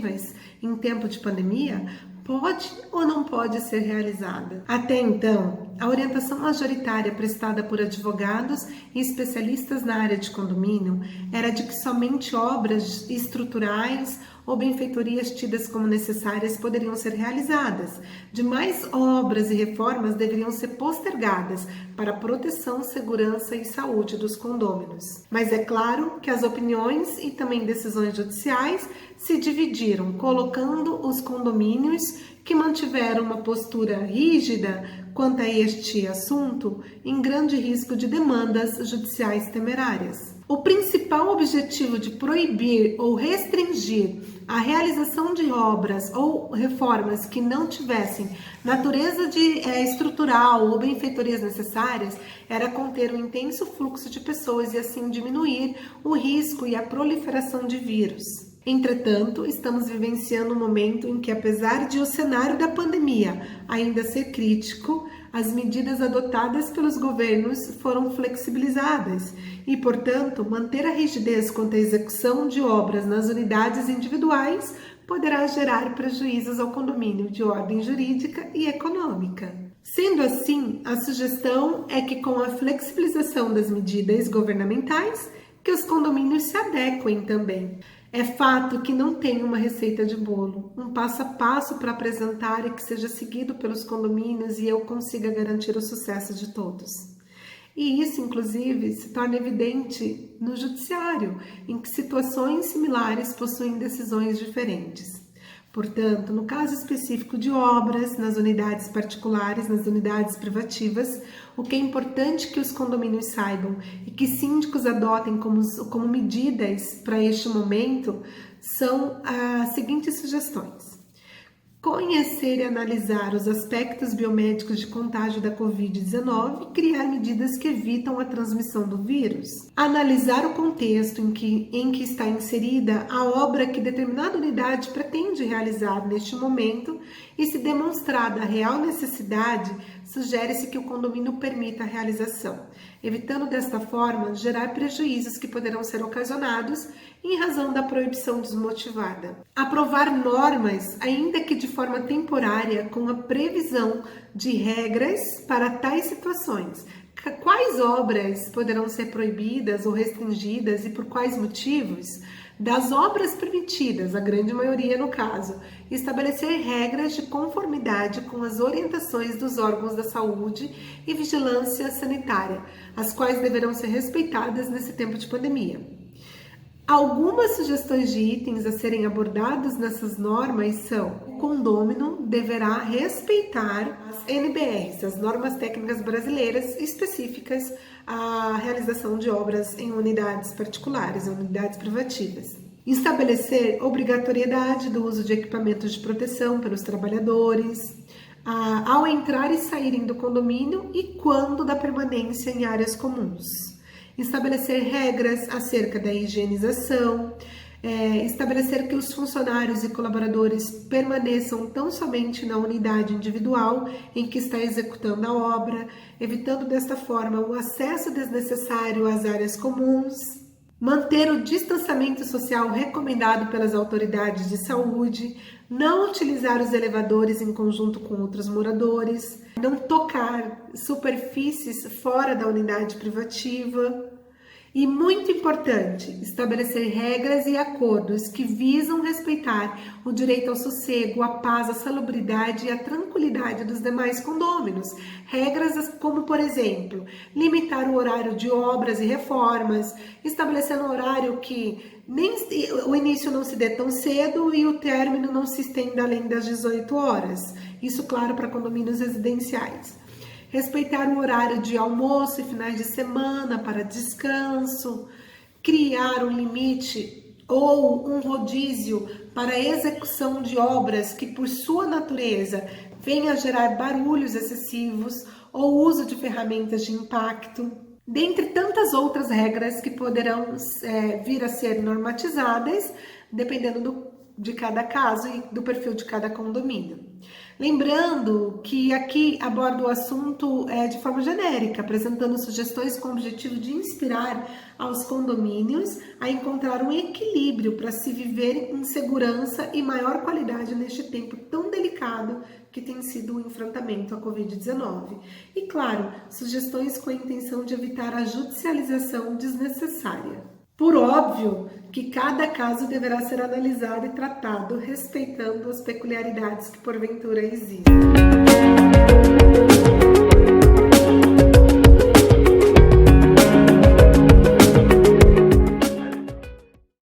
preventivas em tempo de pandemia pode ou não pode ser realizada. Até então, a orientação majoritária prestada por advogados e especialistas na área de condomínio era de que somente obras estruturais ou benfeitorias tidas como necessárias poderiam ser realizadas. Demais obras e reformas deveriam ser postergadas para a proteção, segurança e saúde dos condôminos. Mas é claro que as opiniões e também decisões judiciais se dividiram, colocando os condomínios que mantiveram uma postura rígida quanto a este assunto em grande risco de demandas judiciais temerárias. O principal objetivo de proibir ou restringir a realização de obras ou reformas que não tivessem natureza estrutural ou benfeitorias necessárias era conter um intenso fluxo de pessoas e assim diminuir o risco e a proliferação de vírus. Entretanto, estamos vivenciando um momento em que, apesar de o cenário da pandemia ainda ser crítico, as medidas adotadas pelos governos foram flexibilizadas e, portanto, manter a rigidez quanto à execução de obras nas unidades individuais poderá gerar prejuízos ao condomínio de ordem jurídica e econômica. Sendo assim, a sugestão é que, com a flexibilização das medidas governamentais, que os condomínios se adequem também. É fato que não tem uma receita de bolo, um passo a passo para apresentar e que seja seguido pelos condomínios e eu consiga garantir o sucesso de todos. E isso, inclusive, se torna evidente no judiciário, em que situações similares possuem decisões diferentes. Portanto, no caso específico de obras, nas unidades particulares, nas unidades privativas, o que é importante que os condomínios saibam e que síndicos adotem como medidas para este momento são as seguintes sugestões. Conhecer e analisar os aspectos biomédicos de contágio da Covid-19 e criar medidas que evitam a transmissão do vírus. Analisar o contexto em que está inserida a obra que determinada unidade pretende realizar neste momento e, se demonstrada a real necessidade, sugere-se que o condomínio permita a realização, evitando desta forma gerar prejuízos que poderão ser ocasionados em razão da proibição desmotivada. Aprovar normas, ainda que de forma temporária, com a previsão de regras para tais situações. Quais obras poderão ser proibidas ou restringidas e por quais motivos? Das obras permitidas, a grande maioria no caso, estabelecer regras de conformidade com as orientações dos órgãos da saúde e vigilância sanitária, as quais deverão ser respeitadas nesse tempo de pandemia. Algumas sugestões de itens a serem abordados nessas normas são: o condômino deverá respeitar as NBRs, as normas técnicas brasileiras específicas à realização de obras em unidades particulares, em unidades privativas. Estabelecer obrigatoriedade do uso de equipamentos de proteção pelos trabalhadores, ao entrar e saírem do condomínio e quando da permanência em áreas comuns. Estabelecer regras acerca da higienização, estabelecer que os funcionários e colaboradores permaneçam tão somente na unidade individual em que está executando a obra, evitando desta forma o acesso desnecessário às áreas comuns, manter o distanciamento social recomendado pelas autoridades de saúde, não utilizar os elevadores em conjunto com outros moradores, não tocar superfícies fora da unidade privativa. E muito importante, estabelecer regras e acordos que visam respeitar o direito ao sossego, a paz, a salubridade e a tranquilidade dos demais condôminos. Regras como, por exemplo, limitar o horário de obras e reformas, estabelecendo um horário que nem o início não se dê tão cedo e o término não se estenda além das 18 horas. Isso, claro, para condomínios residenciais. Respeitar o horário de almoço e finais de semana para descanso, criar um limite ou um rodízio para a execução de obras que, por sua natureza, venham a gerar barulhos excessivos ou uso de ferramentas de impacto, dentre tantas outras regras que poderão vir a ser normatizadas, dependendo de cada caso e do perfil de cada condomínio. Lembrando que aqui abordo o assunto de forma genérica, apresentando sugestões com o objetivo de inspirar aos condomínios a encontrar um equilíbrio para se viver em segurança e maior qualidade neste tempo tão delicado que tem sido o enfrentamento à Covid-19. E, claro, sugestões com a intenção de evitar a judicialização desnecessária. Por óbvio que cada caso deverá ser analisado e tratado respeitando as peculiaridades que porventura existem.